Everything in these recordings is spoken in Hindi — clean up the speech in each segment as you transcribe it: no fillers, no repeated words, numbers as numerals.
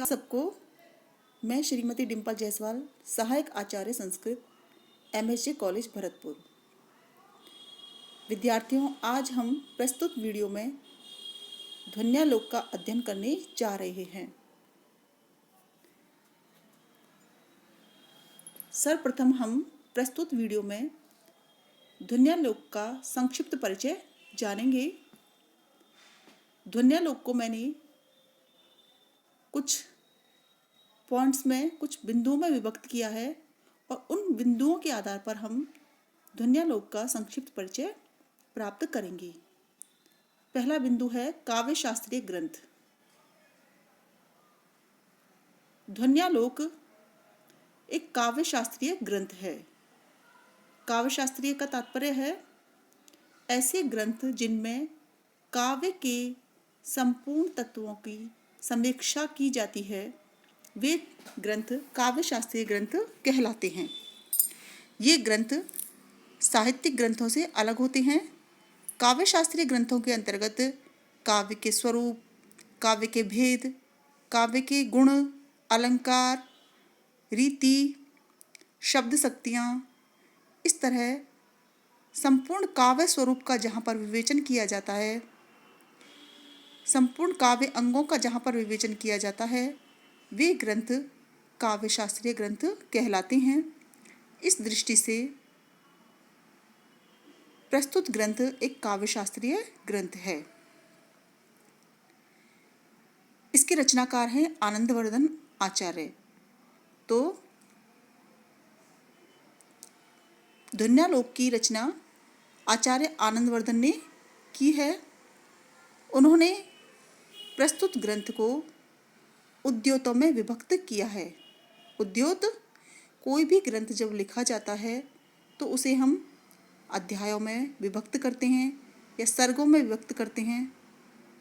नमस्कार सबको। मैं श्रीमती डिम्पल जायसवाल, सहायक आचार्य संस्कृत, MSJ कॉलेज भरतपुर। विद्यार्थियों, आज हम प्रस्तुत वीडियो में ध्वन्यालोक का अध्ययन करने जा रहे हैं। सर्वप्रथम हम प्रस्तुत वीडियो में ध्वन्यालोक का संक्षिप्त परिचय जानेंगे। ध्वन्यालोक को मैंने कुछ पॉइंट्स में, कुछ बिंदुओं में विभक्त किया है और उन बिंदुओं के आधार पर हम ध्वन्यालोक का संक्षिप्त परिचय प्राप्त करेंगे। पहला बिंदु है काव्य शास्त्रीय ग्रंथ। ध्वन्यालोक एक काव्य शास्त्रीय ग्रंथ है। काव्य शास्त्रीय का तात्पर्य है ऐसे ग्रंथ जिनमें काव्य के संपूर्ण तत्वों की समीक्षा की जाती है, वे ग्रंथ काव्य शास्त्रीय ग्रंथ कहलाते हैं। ये ग्रंथ साहित्यिक ग्रंथों से अलग होते हैं। काव्य शास्त्रीय ग्रंथों के अंतर्गत काव्य के स्वरूप, काव्य के भेद, काव्य के गुण, अलंकार, रीति, शब्द शक्तियाँ, इस तरह संपूर्ण काव्य स्वरूप का जहाँ पर विवेचन किया जाता है, संपूर्ण काव्य अंगों का जहाँ पर विवेचन किया जाता है, वे ग्रंथ काव्य शास्त्रीय ग्रंथ कहलाते हैं। इस दृष्टि से प्रस्तुत ग्रंथ एक काव्य शास्त्रीय ग्रंथ है। इसके रचनाकार हैं आनंदवर्धन आचार्य। तो ध्वन्यालोक की रचना आचार्य आनंदवर्धन ने की है। उन्होंने प्रस्तुत ग्रंथ को उद्योतों में विभक्त किया है। उद्योत, कोई भी ग्रंथ जब लिखा जाता है तो उसे हम अध्यायों में विभक्त करते हैं या सर्गों में विभक्त करते हैं।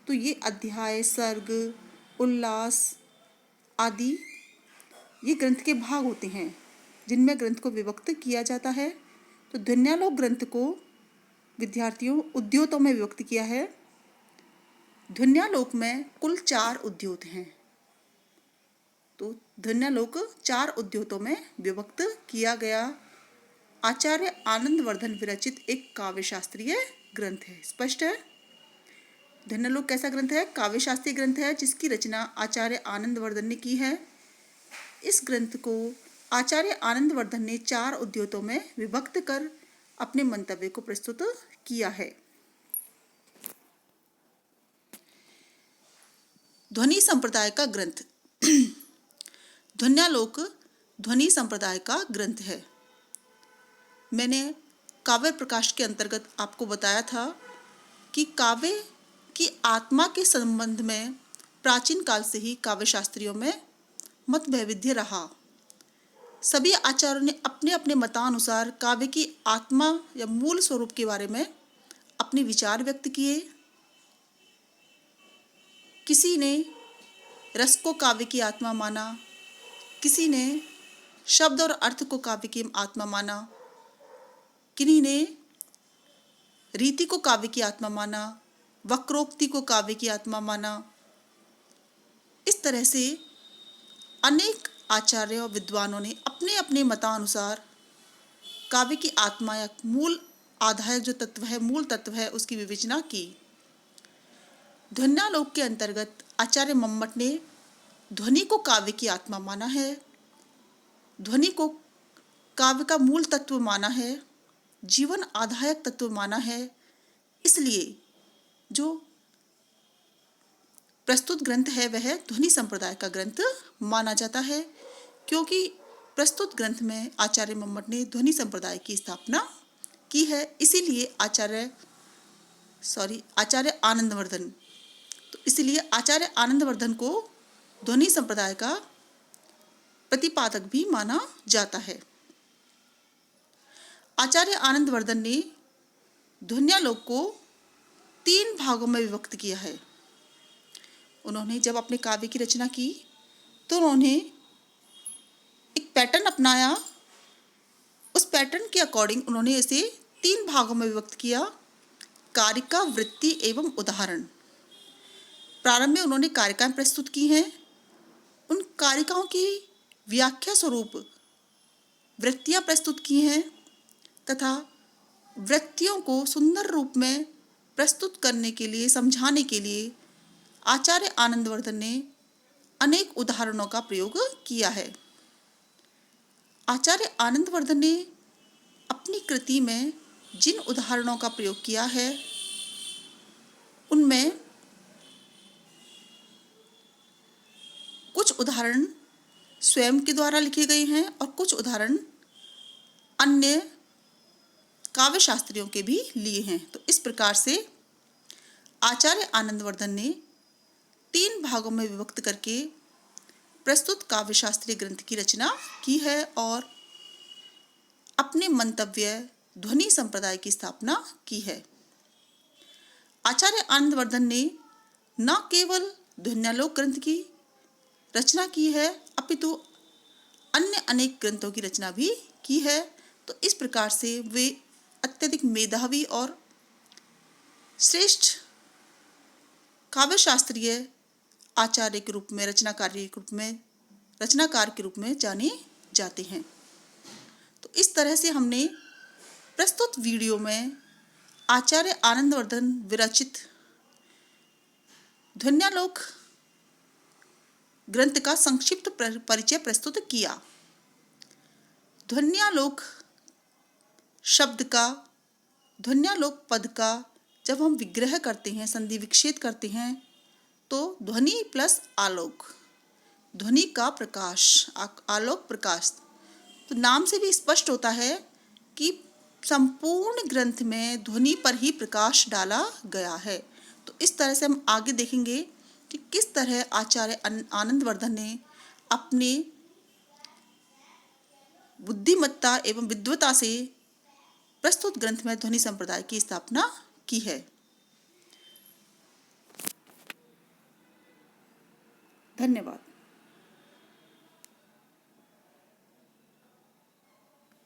तो ये अध्याय, सर्ग, उल्लास आदि ये ग्रंथ के भाग होते हैं जिनमें ग्रंथ को विभक्त किया जाता है। तो ध्वन्यालोक ग्रंथ को विद्यार्थियों उद्योतों में विभक्त किया है। ध्वन्यालोक में कुल 4 उद्योत हैं। तो ध्वन्यालोक 4 उद्योतों में विभक्त किया गया आचार्य आनंदवर्धन विरचित एक काव्य शास्त्रीय ग्रंथ है। स्पष्ट है? ध्वन्यालोक कैसा ग्रंथ है? काव्य शास्त्रीय ग्रंथ है जिसकी रचना आचार्य आनंदवर्धन ने की है। इस ग्रंथ को आचार्य आनंदवर्धन ने 4 उद्योतों में विभक्त कर अपने मंतव्य को प्रस्तुत किया है। ध्वनि संप्रदाय का ग्रंथ। ध्वन्यालोक ध्वनि संप्रदाय का ग्रंथ है। मैंने काव्य प्रकाश के अंतर्गत आपको बताया था कि काव्य की आत्मा के संबंध में प्राचीन काल से ही काव्य शास्त्रियों में मत वैविध्य रहा। सभी आचार्यों ने अपने अपने मतानुसार काव्य की आत्मा या मूल स्वरूप के बारे में अपने विचार व्यक्त किए। किसी ने रस को काव्य की आत्मा माना, किसी ने शब्द और अर्थ को काव्य की आत्मा माना, किन्हीं ने रीति को काव्य की आत्मा माना, वक्रोक्ति को काव्य की आत्मा माना। इस तरह से अनेक आचार्य और विद्वानों ने अपने अपने मतानुसार काव्य की आत्मा या मूल आधारक जो तत्व है, मूल तत्व है, उसकी विवेचना की। ध्वन्यालोक के अंतर्गत आचार्य मम्मट ने ध्वनि को काव्य की आत्मा माना है, ध्वनि को काव्य का मूल तत्व माना है, जीवन आधायक तत्व माना है। इसलिए जो प्रस्तुत ग्रंथ है वह ध्वनि संप्रदाय का ग्रंथ माना जाता है, क्योंकि प्रस्तुत ग्रंथ में आचार्य मम्मट ने ध्वनि संप्रदाय की स्थापना की है। इसीलिए आचार्य आनंदवर्धन, तो इसलिए आचार्य आनंदवर्धन को ध्वनि संप्रदाय का प्रतिपादक भी माना जाता है। आचार्य आनंदवर्धन ने ध्वन्यालोक को 3 भागों में विभक्त किया है। उन्होंने जब अपने काव्य की रचना की तो उन्होंने एक पैटर्न अपनाया। उस पैटर्न के अकॉर्डिंग उन्होंने इसे 3 भागों में विभक्त किया: कारिका, वृत्ति एवं उदाहरण। प्रारंभ में उन्होंने कारिकाएं प्रस्तुत की हैं। उन कारिकाओं की व्याख्या स्वरूप वृत्तियां प्रस्तुत की हैं तथा वृत्तियों को सुंदर रूप में प्रस्तुत करने के लिए, समझाने के लिए आचार्य आनंदवर्धन ने अनेक उदाहरणों का प्रयोग किया है। आचार्य आनंदवर्धन ने अपनी कृति में जिन उदाहरणों का प्रयोग किया है उनमें कुछ उदाहरण स्वयं के द्वारा लिखे गए हैं और कुछ उदाहरण अन्य काव्य शास्त्रियों के भी लिए हैं। तो इस प्रकार से आचार्य आनंदवर्धन ने 3 भागों में विभक्त करके प्रस्तुत काव्य शास्त्रीय ग्रंथ की रचना की है और अपने मंतव्य ध्वनि संप्रदाय की स्थापना की है। आचार्य आनंदवर्धन ने न केवल ध्वन्यालोक ग्रंथ की रचना की है अपितु अन्य अनेक ग्रंथों की रचना भी की है। तो इस प्रकार से वे अत्यधिक मेधावी और श्रेष्ठ काव्य शास्त्रीय आचार्य के रूप में, रचनाकार के रूप में जाने जाते हैं। तो इस तरह से हमने प्रस्तुत वीडियो में आचार्य आनंदवर्धन विरचित ध्वन्यालोक ग्रंथ का संक्षिप्त परिचय प्रस्तुत किया। ध्वन्यालोक शब्द का, ध्वन्यालोक पद का जब हम विग्रह करते हैं, संधि विच्छेद करते हैं तो ध्वनि प्लस आलोक, ध्वनि का प्रकाश, आलोक प्रकाश। तो नाम से भी स्पष्ट होता है कि संपूर्ण ग्रंथ में ध्वनि पर ही प्रकाश डाला गया है। तो इस तरह से हम आगे देखेंगे कि किस तरह आचार्य आनंदवर्धन ने अपने बुद्धिमत्ता एवं विद्वता से प्रस्तुत ग्रंथ में ध्वनि संप्रदाय की स्थापना की है। धन्यवाद।